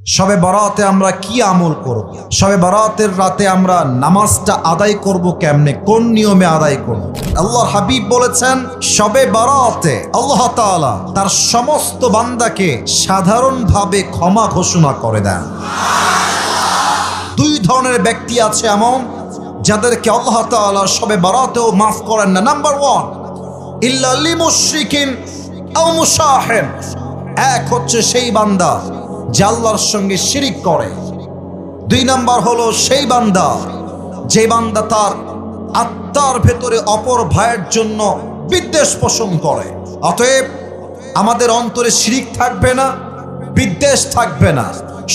শবে বরাতে আমরা কি আমল করব? শবে বরাতের রাতে আমরা নামাজটা আদায় করব কেমনে, কোন নিয়মে আদায় করব? আল্লাহর হাবিব বলেছেন শবে বরাতে আল্লাহ তাআলা তার সমস্ত বান্দাকে সাধারণভাবে ক্ষমা ঘোষণা করে দেন। দুই ধরনের ব্যক্তি আছে এমন যাদেরকে আল্লাহ তাআলা শবে বরাতেও মাফ করেন না। নাম্বার 1, ইল্লা লিমুশরিকিন আও মুশাহিন। এক হচ্ছে সেই বান্দা যে আল্লাহর সঙ্গে শিরিক করে। 2 নাম্বার হলো সেই বান্দা যে বান্দা তার আত্মার ভেতরে অপর ভাইয়ের জন্য বিদ্বেষ পোষণ করে। অতএব আমাদের অন্তরে শিরিক থাকবে না, বিদ্বেষ থাকবে না।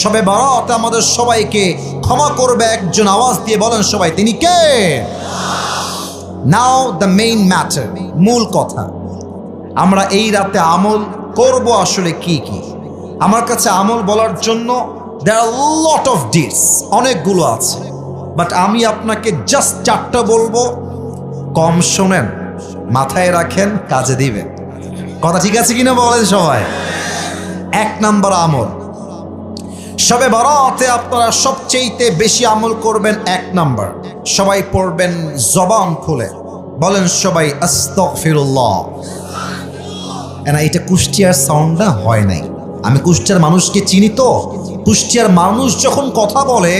শবে বরাতে আমাদের সবাইকে ক্ষমা করবে একজন। আওয়াজ দিয়ে বলেন সবাই, তিনি কে? নাও দ্য মেইন ম্যাটার, মূল কথা, আমরা এই রাতে আমল করব আসলে কি কি? আমার কাছে আমল বলার জন্য there are a lot of deeds, অনেকগুলো আছে, বাট আমি আপনাকে জাস্ট 4টা বলবো। কম শোনেন, মাথায় রাখেন, কাজে দিবেন। কথা ঠিক আছে কিনা বলেন সবাই? 1 নাম্বার আমল, শবে বরাতে আপনারা সবচেয়ে বেশি আমল করবেন। 1 নাম্বার, সবাই পড়বেন জবান খুলে, বলেন সবাই আস্তাগফিরুল্লাহ। না, এটা কুষ্টিয়ার সাউন্ড না, হয় নাই। আমি কুষ্টিয়ার মানুষকে চিনি তো। কুষ্টিয়ার মানুষ যখন কথা বলে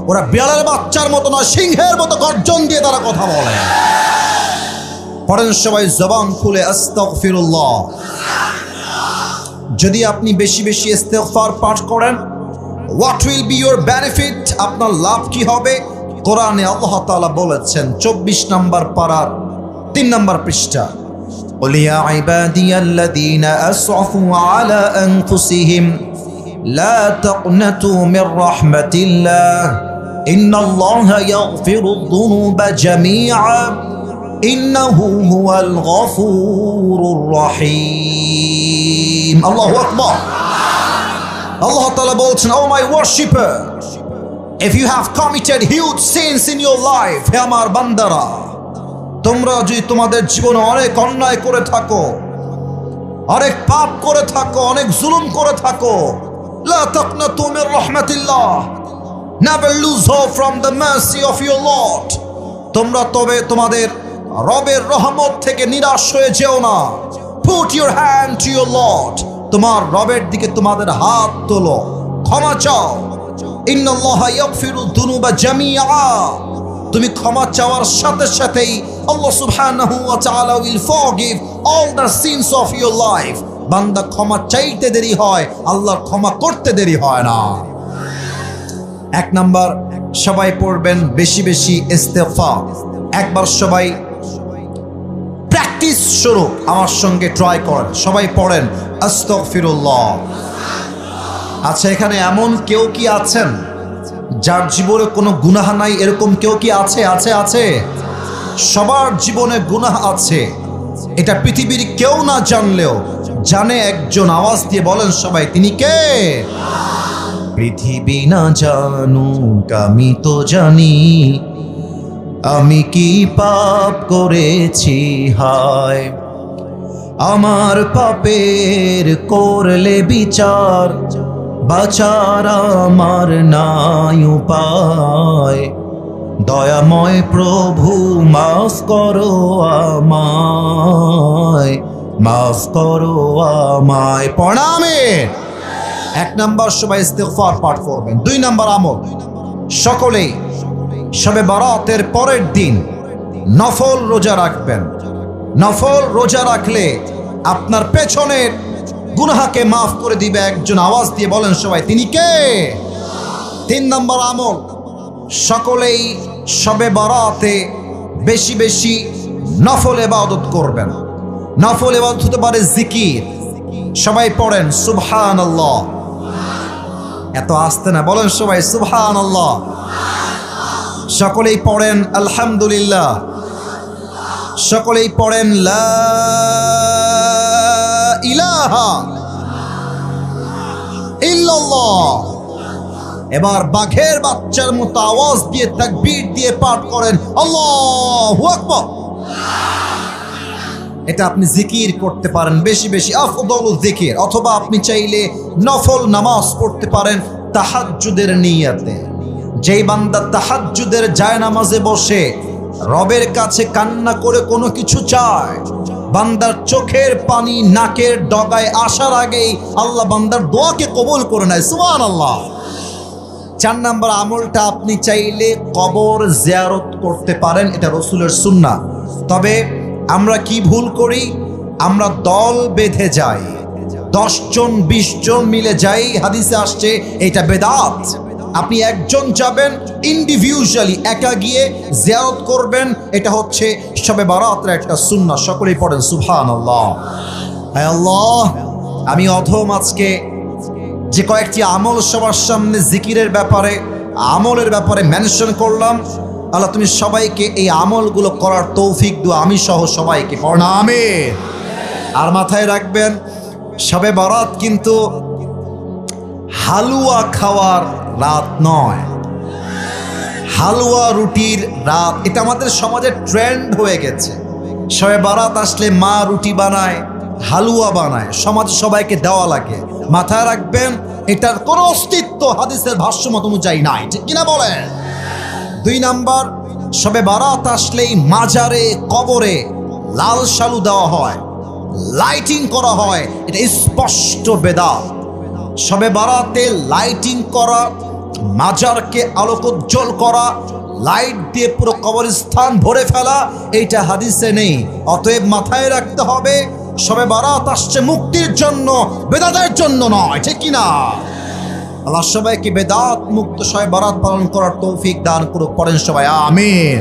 ওরা বিড়ালের বাচ্চার মতো না, সিংহের মতো গর্জন দিয়ে তারা কথা বলে। পড়েন সবাই জবান খুলে আস্তাগফিরুল্লাহ। যদি আপনি বেশি বেশি ইস্তেগফার পাঠ করেন, what will be your benefit? আপনার লাভ কি হবে? কোরআনে আল্লাহ তাআলা বলেছেন 24 নম্বর পারার 3 নম্বর পৃষ্ঠা, قل يا عبادي الذين أسرفوا على أنفسهم لا تقنطوا من رحمة الله إن الله يغفر الذنوب جميعا إنه هو الغفور الرحيم. الله أكبر. Allah Ta'ala বলছেন, oh my worshipper, if you have committed huge sins in your life, হে আমার বান্দারা, তোমরা যদি তোমাদের জীবনে অনেক অন্যায় করে থাকো, অনেক পাপ করে থাকো, অনেক জুলুম করে থাকো, লা তাকনাতু Mir রাহমাতিল্লাহ, never lose hope from the mercy of your Lord. তোমরা তবে তোমাদের রবের রহমত থেকে নিরাশ হয়ে যেও না। Put your hand to your Lord. তোমার রবের দিকে তোমাদের হাত তোলো, ক্ষমা চাও। ইন্নাল্লাহা ইয়াগফিরু যুনুবা জামিআ। তুমি ক্ষমা চাওয়ার সাথে সাথেই আল্লাহ সুবহানাহু ওয়া তাআলা will forgive all the sins of your life. বান্দা ক্ষমা চাইতে দেরি হয়, আল্লাহর ক্ষমা করতে দেরি হয় না। 1 নাম্বার, সবাই পড়বেন বেশি বেশি ইস্তেগফার। একবার সবাই প্র্যাকটিস শুরু, আমার সঙ্গে ট্রাই করেন। সবাই পড়েন আস্তাগফিরুল্লাহ। আচ্ছা, এখানে এমন কেউ কি আছেন যার জীবনে কোনো গুনাহ নাই? এরকম কেউ কি আছে? আছে, আছে। সবার জীবনে গুনাহ আছে, এটা পৃথিবীর কেউ না জানলেও জানে একজন। আওয়াজ দিয়ে বলেন সবাই, তিনি কে? পৃথিবী না জানুক আমি তো জানি, আমি কি পাপ করেছি হায়। আমার পাপের করলে বিচার, বাঁচার আমার নাই উপায়। দয়াময় প্রভু মাফ করো আমায়, মাফ করো আমায়। প্রণামে 1 নাম্বার, সবাই ইস্তেগফার পাঠ করবেন। 2 নাম্বার আমল, সকলেই শবে বরাতের পরের দিন নফল রোজা রাখবেন। নফল রোজা রাখলে আপনার পেছনের গুনাহকে মাফ করে দিবে একজন। আওয়াজ দিয়ে বলেন সবাই, তিনি কে? 3 নম্বর আমল, সকলেই শবে বরাতে বেশি বেশি নফল ইবাদত করবেন। নফল ইবাদত হতে পারে জিকির। সবাই পড়েন সুবহানাল্লাহ। এত আস্তে না, বলেন সবাই সুবহানাল্লাহ। সকলেই পড়েন আলহামদুলিল্লাহ। সকলেই পড়েন লা ইলাহা ইল্লাল্লাহ। এবার বাঘের বাচ্চার মতো আওয়াজ দিয়ে তাকবীর দিয়ে পাঠ করেন আল্লাহু আকবার। এটা আপনি জিকির করতে পারেন বেশি বেশি, আফদলুল জিকির। অথবা আপনি চাইলে নফল নামাজ পড়তে পারেন তাহাজ্জুদের নিয়তে। যেই বান্দা তাহাজ্জুদের জায়নামাজে বসে রবের কাছে কান্না করে কোনো কিছু চায়, বান্দার চোখের পানি নাকের ডগায় আসার আগেই আল্লাহ বান্দার দোয়াকে কবুল করে নেয়। সুবহানাল্লাহ। 4 নম্বর আমলটা, আপনি চাইলে কবর জিয়ারত করতে পারেন, এটা রসুলের সুন্নাহ। তবে আমরা কি ভুল করি? আমরা দল বেঁধে যাই, 10 জন 20 জন মিলে যাই, হাদিসে আসছে এটা বেদাত। আপনি একজন যাবেন ইন্ডিভিজুয়ালি, একা গিয়ে জিয়ারত করবেন, এটা হচ্ছে শবে বারাতের একটা সুন্নাহ। সকলেই পড়েন সুবহানাল্লাহ। হে আল্লাহ, আমি অধম আজকে যে কয়েকটি আমল সবার সামনে জিকিরের ব্যাপারে, আমলের ব্যাপারে মেনশন করলাম, আল্লাহ তুমি সবাইকে এই আমলগুলো করার তৌফিক দাও, আমি সহ সবাইকে। পড়না আমিন। আর মাথায় রাখবেন, শবে বারাত কিন্তু হালুয়া খাওয়ার রাত নয়, হালুয়া রুটির রাত। এটা আমাদের সমাজে ট্রেন্ড হয়ে গেছে। শবে বারাত আসলে মা রুটি বানায়, হালুয়া বানায়, সমাজে সবাইকে দেওয়া লাগে। মাথায় রাখবেন, এটার কোনো অস্তিত্ব হাদিসের ভাষ্যমত অনুযায়ী নাই, ঠিক কিনা বলেন? 2 নাম্বার, শবে বারাত আসলেই মাজারে কবরে লাল শালু দেওয়া হয়, লাইটিং করা হয়, এটা স্পষ্ট বেদাত। শবে বারাতে লাইটিং করা, মাজারকে আলোকোজ্জ্বল করা, লাইট দিয়ে পুরো কবরস্থান ভরে ফেলা, এইটা হাদিসে নেই। অতএব মাথায় রাখতে হবে, শবে বারাত আসছে মুক্তির জন্য, বেদাতের জন্য নয়, ঠিক কিনা? আল্লাহ সবাইকে বেদাত মুক্ত শবে বারাত পালন করার তৌফিক দান করুক। পড়েন সবাই আমিন।